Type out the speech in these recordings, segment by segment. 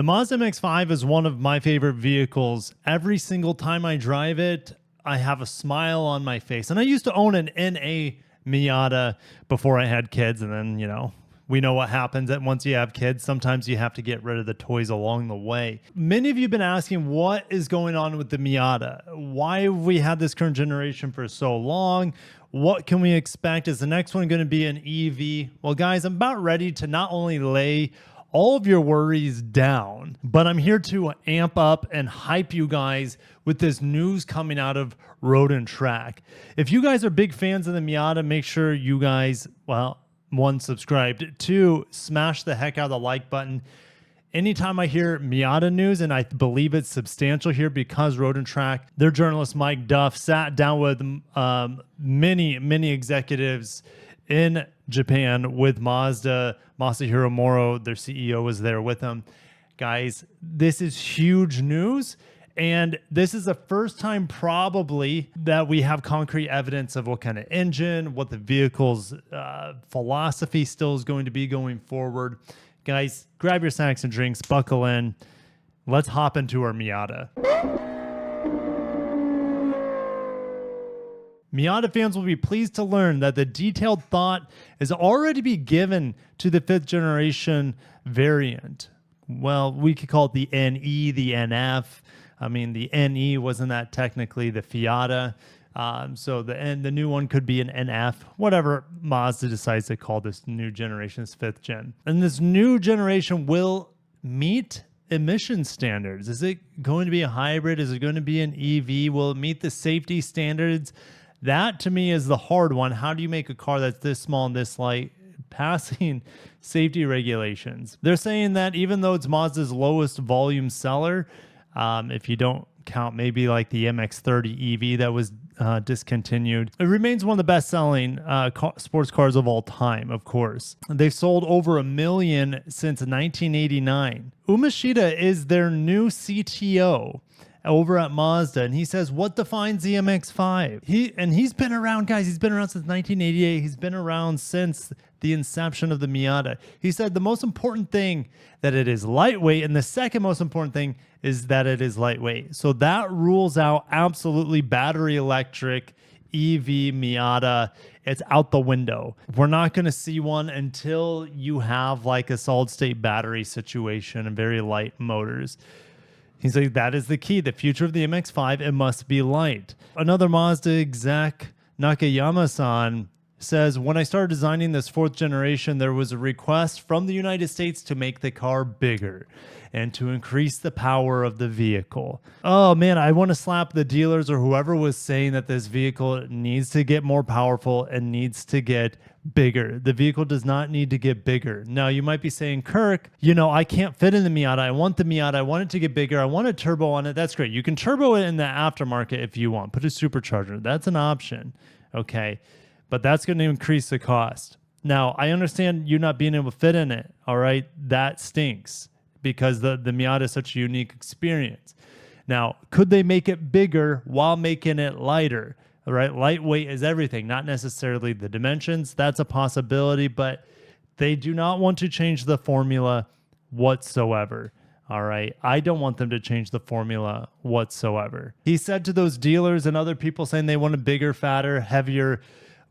The Mazda MX-5 is one of my favorite vehicles. Every single time I drive it, I have a smile on my face. And I used to own an NA Miata before I had kids. And then, we know what happens that once you have kids, sometimes you have to get rid of the toys along the way. Many of you have been asking what is going on with the Miata? Why have we had this current generation for so long? What can we expect? Is the next one going to be an EV? Well, guys, I'm about ready to not only lay all of your worries down, but I'm here to amp up and hype you guys with this news coming out of Road and Track. If you guys are big fans of the Miata, make sure you guys, well, one, subscribed, two, smash the heck out of the like button. Anytime I hear Miata news, and I believe it's substantial here because Road and Track, their journalist Mike Duff sat down with many executives in Japan with Mazda. Masahiro Moro, their CEO, was there with them. Guys, this is huge news. And this is the first time probably that we have concrete evidence of what kind of engine, what the vehicle's philosophy still is going to be going forward. Guys, grab your snacks and drinks, buckle in. Let's hop into our Miata. Miata fans will be pleased to learn that the detailed thought has already been given to the 5th generation variant. Well, we could call it the NE, the NF. I mean, the NE wasn't that technically the Fiata. So the new one could be an NF, whatever Mazda decides to call this new generation's 5th gen. And this new generation will meet emission standards. Is it going to be a hybrid? Is it going to be an EV? Will it meet the safety standards? That to me is the hard one. How do you make a car that's this small and this light passing safety regulations? They're saying that even though it's Mazda's lowest volume seller, if you don't count maybe like the MX-30 EV that was discontinued, it remains one of the best-selling sports cars of all time, of course. They've sold over 1 million since 1989. Umeshita is their new CTO over at Mazda, and he says, what defines the MX-5? He's been around, guys. He's been around since 1988. He's been around since the inception of the Miata. He said the most important thing that it is lightweight, and the second most important thing is that it is lightweight. So that rules out absolutely battery electric EV Miata. It's out the window. We're not going to see one until you have like a solid state battery situation and very light motors. He's like, that is the key. The future of the MX-5, it must be light. Another Mazda exec, Nakayama-san, says, when I started designing this 4th generation, there was a request from the United States to make the car bigger and to increase the power of the vehicle. Oh man, I want to slap the dealers or whoever was saying that this vehicle needs to get more powerful and needs to get bigger. The vehicle does not need to get bigger. Now, you might be saying, Kirk, I can't fit in the Miata. I want the Miata. I want it to get bigger. I want a turbo on it. That's great. You can turbo it in the aftermarket if you want. Put a supercharger. That's an option. Okay. But that's going to increase the cost. Now, I understand you not being able to fit in it. All right. That stinks because the Miata is such a unique experience. Now, could they make it bigger while making it lighter? All right. Lightweight is everything, not necessarily the dimensions. That's a possibility, but they do not want to change the formula whatsoever. All right. I don't want them to change the formula whatsoever. He said to those dealers and other people saying they want a bigger, fatter, heavier,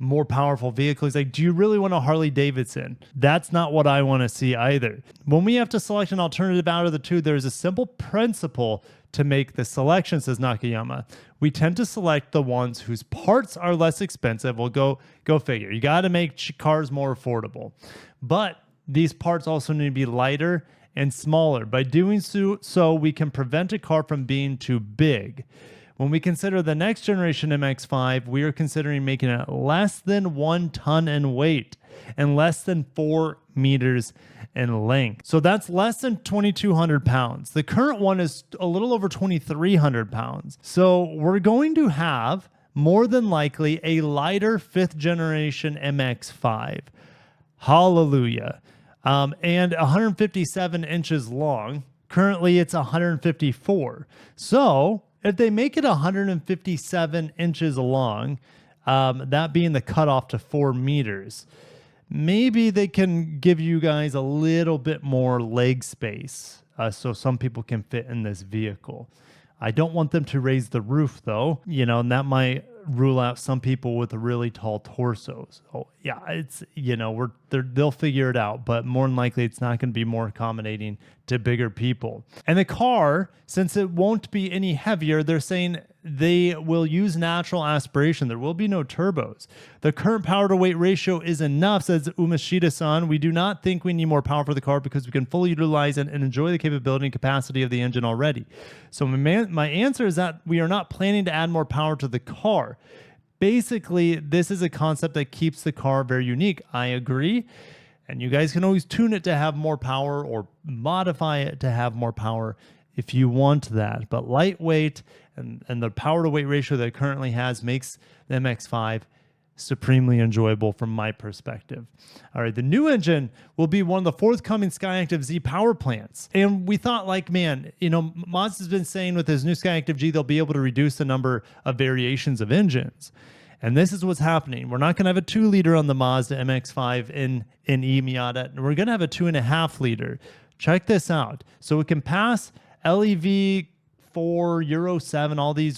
more powerful vehicle. He's like, do you really want a Harley Davidson? That's not what I want to see either. When we have to select an alternative out of the two, there's a simple principle to make the selection, says Nakayama. We tend to select the ones whose parts are less expensive. We'll go figure. You got to make cars more affordable. But these parts also need to be lighter and smaller. By doing so, we can prevent a car from being too big. When we consider the next generation MX-5, we are considering making it less than 1 ton in weight and less than 4 meters in length. So that's less than 2,200 pounds. The current one is a little over 2,300 pounds. So we're going to have more than likely a lighter 5th generation MX-5. Hallelujah. And 157 inches long. Currently it's 154. So if they make it 157 inches long, that being the cutoff to 4 meters, maybe they can give you guys a little bit more leg space. so some people can fit in this vehicle. I don't want them to raise the roof though, and that might rule out some people with really tall torsos. Oh yeah, it's, they'll figure it out, but more than likely it's not going to be more accommodating to bigger people. And the car, since it won't be any heavier, they're saying they will use natural aspiration. There will be no turbos. The current power to weight ratio is enough, says Umeshida-san. We do not think we need more power for the car because we can fully utilize and enjoy the capability and capacity of the engine already. So my answer is that we are not planning to add more power to the car. Basically, this is a concept that keeps the car very unique. I agree. And you guys can always tune it to have more power or modify it to have more power if you want that. But lightweight and the power to weight ratio that it currently has makes the MX-5 supremely enjoyable from my perspective. All right, the new engine will be one of the forthcoming Skyactiv Z power plants. And we thought, like, man, Mazda's been saying with his new Skyactiv G, they'll be able to reduce the number of variations of engines. And this is what's happening. We're not going to have a 2-liter on the Mazda MX-5 in E-Miata, and we're going to have a 2.5-liter. Check this out. So it can pass LEV 4, Euro 7, all these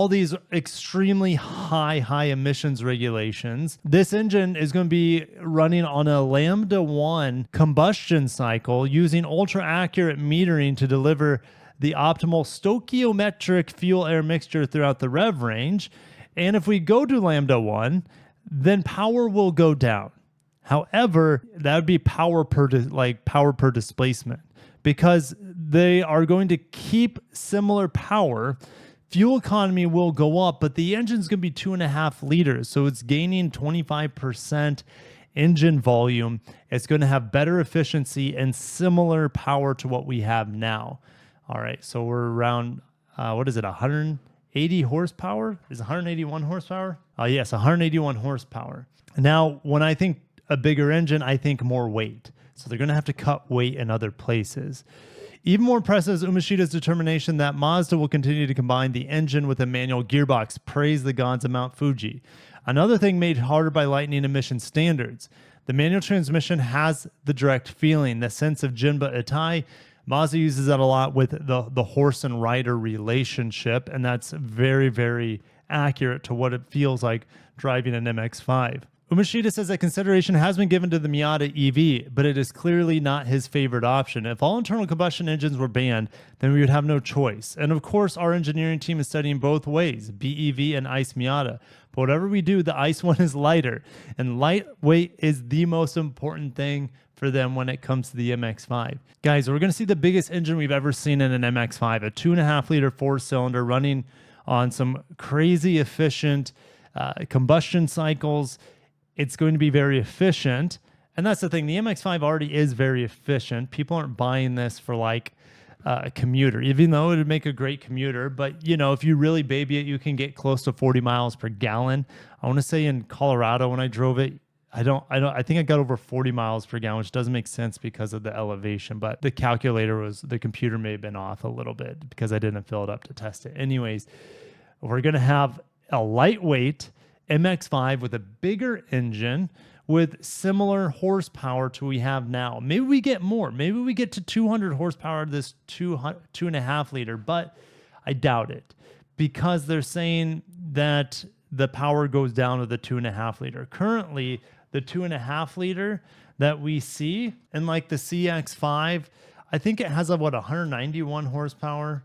extremely high emissions regulations. This engine is going to be running on a Lambda 1 combustion cycle using ultra accurate metering to deliver the optimal stoichiometric fuel-air mixture throughout the rev range. And if we go to Lambda 1, then power will go down. However, that would be power per displacement, because they are going to keep similar power. Fuel economy will go up, but the engine's going to be 2.5 liters, so it's gaining 25% engine volume. It's going to have better efficiency and similar power to what we have now. All right, so we're around, 180 horsepower? Is 181 horsepower? Yes, 181 horsepower. Now, when I think a bigger engine, I think more weight. So they're going to have to cut weight in other places. Even more impressive is Umeshida's determination that Mazda will continue to combine the engine with a manual gearbox. Praise the gods of Mount Fuji. Another thing made harder by Lightning emission standards. The manual transmission has the direct feeling, the sense of Jinba Itai. Mazda uses that a lot with the horse and rider relationship, and that's very, very accurate to what it feels like driving an MX-5. Umeshida says that consideration has been given to the Miata EV, but it is clearly not his favorite option. If all internal combustion engines were banned, then we would have no choice. And of course, our engineering team is studying both ways, BEV and ICE Miata. But whatever we do, the ICE one is lighter, and lightweight is the most important thing for them when it comes to the MX-5. Guys, we're going to see the biggest engine we've ever seen in an MX-5, a 2.5-liter 4-cylinder running on some crazy efficient combustion cycles. It's going to be very efficient. And that's the thing. The MX-5 already is very efficient. People aren't buying this for like a commuter, even though it would make a great commuter. But, if you really baby it, you can get close to 40 miles per gallon. I want to say in Colorado when I drove it, I think I got over 40 miles per gallon, which doesn't make sense because of the elevation. But the computer may have been off a little bit because I didn't fill it up to test it. Anyways, we're going to have a lightweight MX-5 with a bigger engine with similar horsepower to what we have now. Maybe we get more. Maybe we get to 200 horsepower of this 2.5 liter, but I doubt it because they're saying that the power goes down to the 2.5 liter. Currently, the 2.5 liter that we see in like the CX-5, I think it has 191 horsepower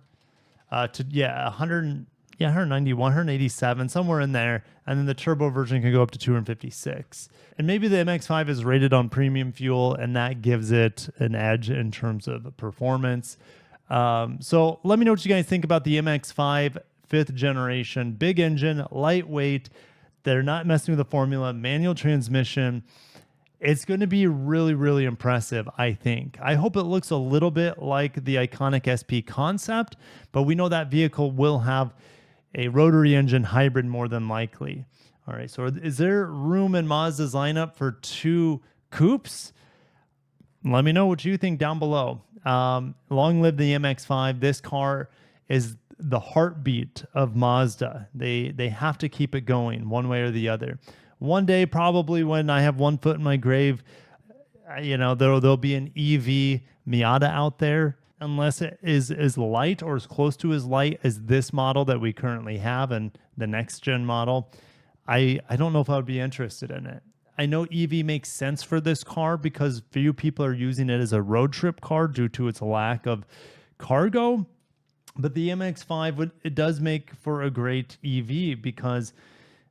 191, 187, somewhere in there. And then the turbo version can go up to 256. And maybe the MX-5 is rated on premium fuel, and that gives it an edge in terms of performance. So let me know what you guys think about the MX-5 5th generation. Big engine, lightweight. They're not messing with the formula. Manual transmission. It's going to be really, really impressive, I think. I hope it looks a little bit like the iconic SP concept, but we know that vehicle will have a rotary engine hybrid more than likely. All right, so is there room in Mazda's lineup for 2 coupes? Let me know what you think down below. Long live the MX-5. This car is the heartbeat of Mazda. They have to keep it going one way or the other. One day, probably when I have one foot in my grave, there'll be an EV Miata out there. unless it is as light or as close to as light as this model that we currently have and the next gen model, I don't know if I would be interested in it. I know EV makes sense for this car because few people are using it as a road trip car due to its lack of cargo. But the MX-5 it does make for a great EV because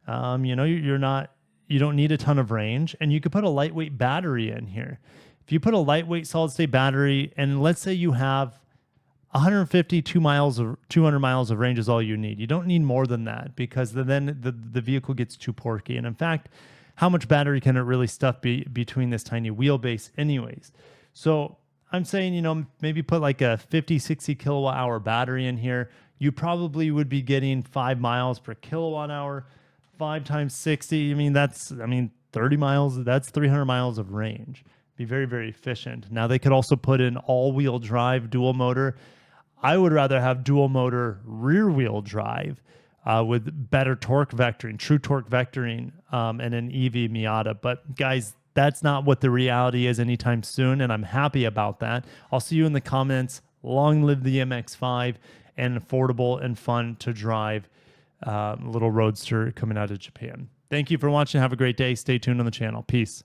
you don't need a ton of range, and you could put a lightweight battery in here. If you put a lightweight solid state battery, and let's say you have 152 miles of 200 miles of range is all you need. You don't need more than that because then the vehicle gets too porky. And in fact, how much battery can it really stuff between this tiny wheelbase anyways? So I'm saying, maybe put like a 50, 60 kilowatt hour battery in here. You probably would be getting 5 miles per kilowatt hour. 5 times 60, 30 miles, that's 300 miles of range. Be very, very efficient. Now they could also put in all-wheel drive dual motor. I would rather have dual motor rear wheel drive with better torque vectoring, true torque vectoring, and an EV Miata. But guys, that's not what the reality is anytime soon, and I'm happy about that. I'll see you in the comments. Long live the MX-5 and affordable and fun to drive little roadster coming out of Japan. Thank you for watching. Have a great day. Stay tuned on the channel. Peace.